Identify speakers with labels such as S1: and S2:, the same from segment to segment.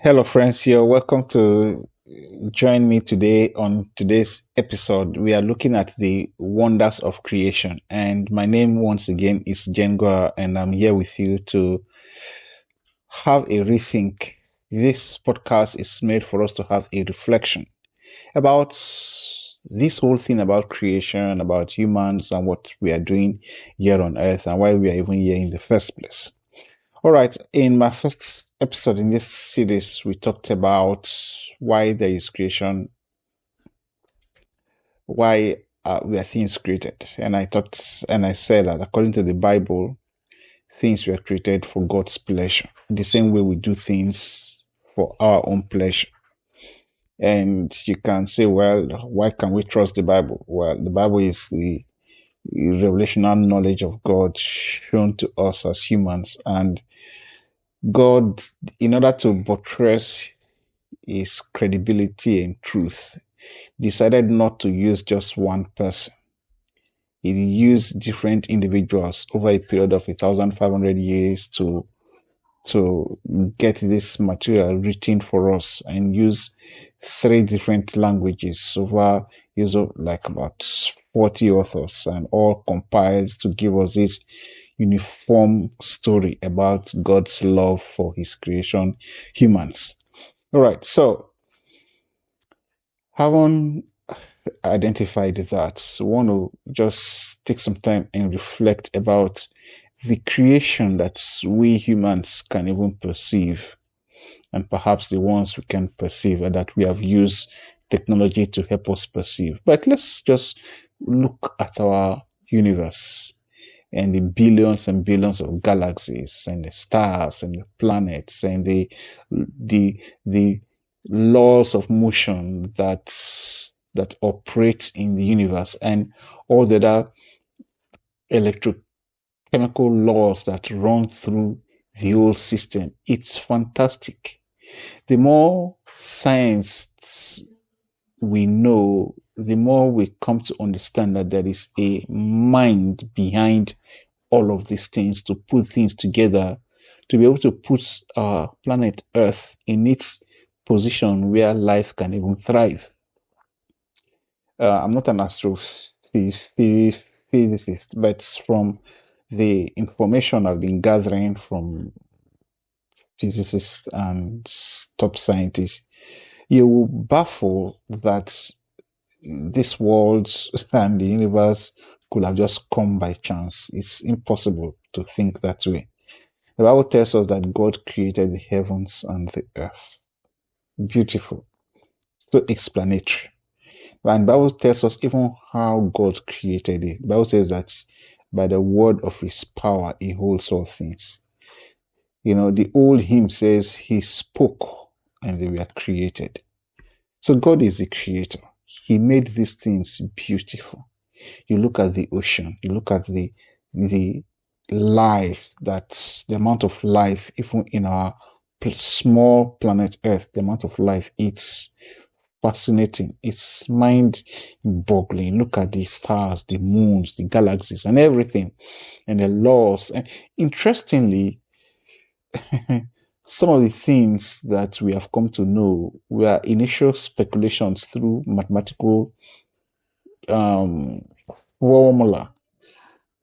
S1: Hello, friends. You're welcome to join me today on today's episode. We are looking at the wonders of creation. And my name, once again, is Jengwa, and I'm here with you to have a rethink. This podcast is made for us to have a reflection about this whole thing about creation, about humans, and what we are doing here on earth, and why we are even here in the first place. All right, in my first episode in this series, we talked about why there is creation, why we are things created. And I said that according to the Bible, things were created for God's pleasure, the same way we do things for our own pleasure. And you can say, well, why can we trust the Bible? Well, the Bible is the revelational knowledge of God shown to us as humans. And God, in order to buttress his credibility and truth, decided not to use just one person. He used different individuals over a period of 1,500 years to get this material written for us, and use three different languages over use of like about 40 authors, and all compiled to give us this uniform story about God's love for his creation, humans. All right, so having identified that, I want to just take some time and reflect about the creation that we humans can even perceive, and perhaps the ones we can perceive and that we have used technology to help us perceive. But let's just look at our universe and the billions and billions of galaxies and the stars and the planets and the laws of motion that operate in the universe, and all the other electrochemical laws that run through the whole system. It's fantastic. The more science we know, the more we come to understand that there is a mind behind all of these things, to put things together, to be able to put our planet Earth in its position where life can even thrive. I'm not an astrophysicist, but from the information I've been gathering from physicists and top scientists, you will baffle that this world and the universe could have just come by chance. It's impossible to think that way. The Bible tells us that God created the heavens and the earth. Beautiful. So explanatory. And the Bible tells us even how God created it. The Bible says that by the word of his power, he holds all things. You know, the old hymn says he spoke and they were created. So God is the creator. He made these things beautiful. You look at the ocean, you look at the life, that's the amount of life, even in our small planet Earth, the amount of life, it's fascinating. It's mind-boggling. Look at the stars, the moons, the galaxies, and everything, and the laws. And interestingly, some of the things that we have come to know were initial speculations through mathematical formula,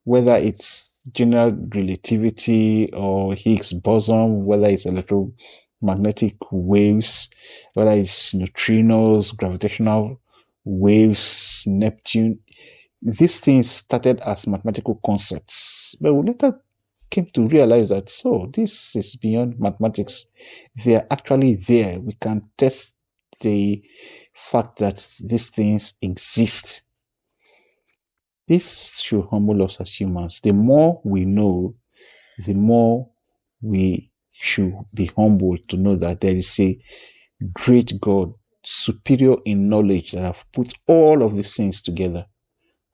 S1: whether it's general relativity or Higgs boson, whether it's electromagnetic waves, whether it's neutrinos, gravitational waves, Neptune. These things started as mathematical concepts, but we later came to realize that, so this is beyond mathematics. They are actually there. We can test the fact that these things exist. This should humble us as humans. The more we know, the more we should be humbled to know that there is a great God, superior in knowledge, that have put all of these things together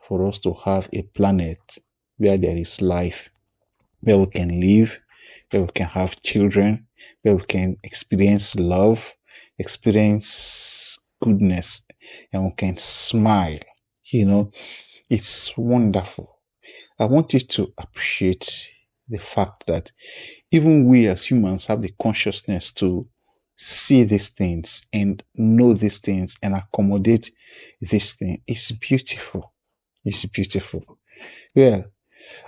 S1: for us to have a planet where there is life, where we can live, where we can have children, where we can experience love, experience goodness, and we can smile. You know, it's wonderful. I want you to appreciate the fact that even we as humans have the consciousness to see these things and know these things and accommodate this thing is beautiful. It's beautiful. Yeah.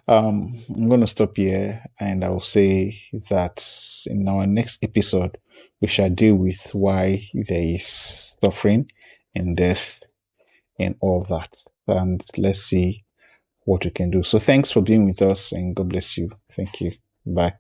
S1: I'm going to stop here and I will say that in our next episode, we shall deal with why there is suffering and death and all that. And let's see what we can do. So thanks for being with us and God bless you. Thank you. Bye.